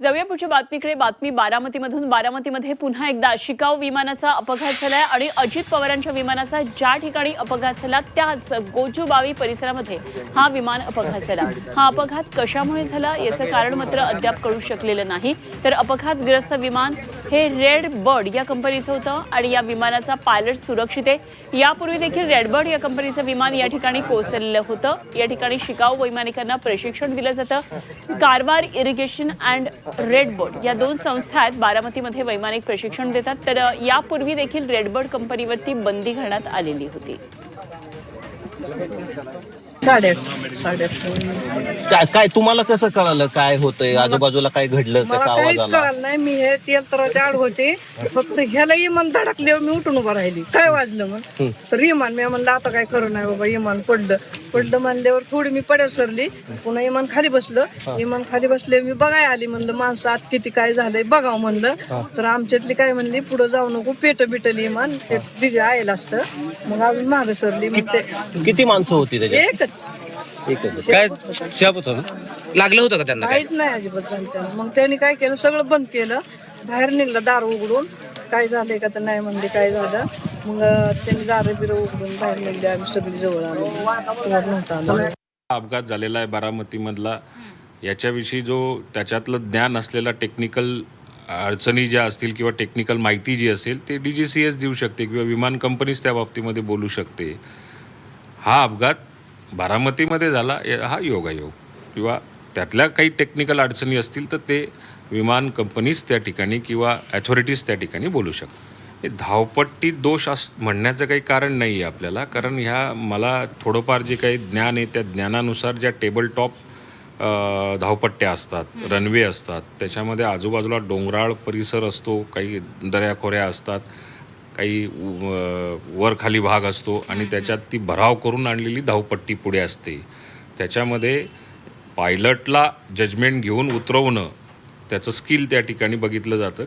जाऊया पुढच्या बातमीकडे. बातमी बारामतीमधून. बारामतीमध्ये पुन्हा एकदा शिकाऊ विमानाचा अपघात झालाय आणि अजित पवारांच्या विमानाचा ज्या ठिकाणी अपघात झाला त्याच गोजूबावी परिसरामध्ये हा विमान अपघात झाला. हा अपघात कशामुळे झाला याचं कारण मात्र अद्याप कळू शकलेलं नाही. तर अपघातग्रस्त विमान हे रेड बर्ड या कंपनीचं होतं आणि या विमानाचा पायलट सुरक्षित आहे. यापूर्वी देखील रेड बर्ड या कंपनीचं विमान या ठिकाणी कोसळलेलं होतं. या ठिकाणी शिकाऊ वैमानिकांना प्रशिक्षण दिलं जातं. कारवार इरिगेशन अँड रेडबर्ड या दोन संस्था आहेत बारामतीमध्ये वैमानिक प्रशिक्षण देतात. तर यापूर्वी देखील रेडबर्ड कंपनीवरती बंदी घालण्यात आलेली होती. काय तुम्हाला कसं कळालं काय होतंय, आजूबाजूला काय घडलं, कसा आवाज काहीच आला? कळालं नाही. मी हे यंत्राच्या आड होते, फक्त ह्याला इमान धडकले, मी उठून उभं राहिली. काय वाजलं मग तर इमान, मी म्हणलं आता काय करू नाही बाबा, इमान पडलं म्हणल्यावर थोडी मी पड्यात सरली, पुन्हा इमान खाली बसलं. इमान खाली बसले, मी बघाय आली, म्हणलं माणसं आत किती काय झालंय बघावं म्हणलं. तर आमच्यातली काय म्हणली, पुढं जाऊ नको, बिटल इमान ते तिथे आयला असतं. मग अजून मागे सरली. मग ते किती माणसं होती त्याच्यात? एकच काय शाबत होतं? लागलं होतं का त्यांना? काहीच नाही अजिबात झालं त्यानं. मग त्यांनी काय केलं, सगळं बंद केलं, बाहेर निघलं दार उघडून. काय झालंय का तर नाही म्हणले काय झालं. मग त्यांनी दार बिरं उघडून बाहेर निघले. आम्ही सगळी जवळ आलो, नव्हता आला. अपघात झालेला आहे बारामतीमधला. याच्याविषयी जो त्याच्यातलं ज्ञान असलेला टेक्निकल अडचणी ज्या असतील किंवा टेक्निकल माहिती जी असेल ते DGCS देऊ शकते किंवा विमान कंपनीच त्या बाबतीमध्ये बोलू शकते. हा अपघात बारामतीमध्ये झाला हा योगायोग किंवा त्यातल्या काही टेक्निकल अडचणी असतील तर ते विमान कंपनीज त्या ठिकाणी किंवा ॲथॉरिटीज त्या ठिकाणी बोलू शकतात. हे धावपट्टी दोष म्हणण्याचं काही कारण नाही आहे आपल्याला, कारण ह्या मला थोडंफार जे काही ज्ञान आहे त्या ज्ञानानुसार ज्या टेबल टॉप धावपट्ट्या असतात, रनवे असतात, त्याच्यामध्ये आजूबाजूला डोंगराळ परिसर असतो, काही दऱ्याखोऱ्या असतात, काही वर खाली भाग असतो आणि त्याच्यात ती भराव करून आणलेली धावपट्टी पुढे असते. त्याच्यामध्ये पायलटला जजमेंट घेऊन उतरवणं त्याचं स्किल त्या ठिकाणी बघितलं जातं.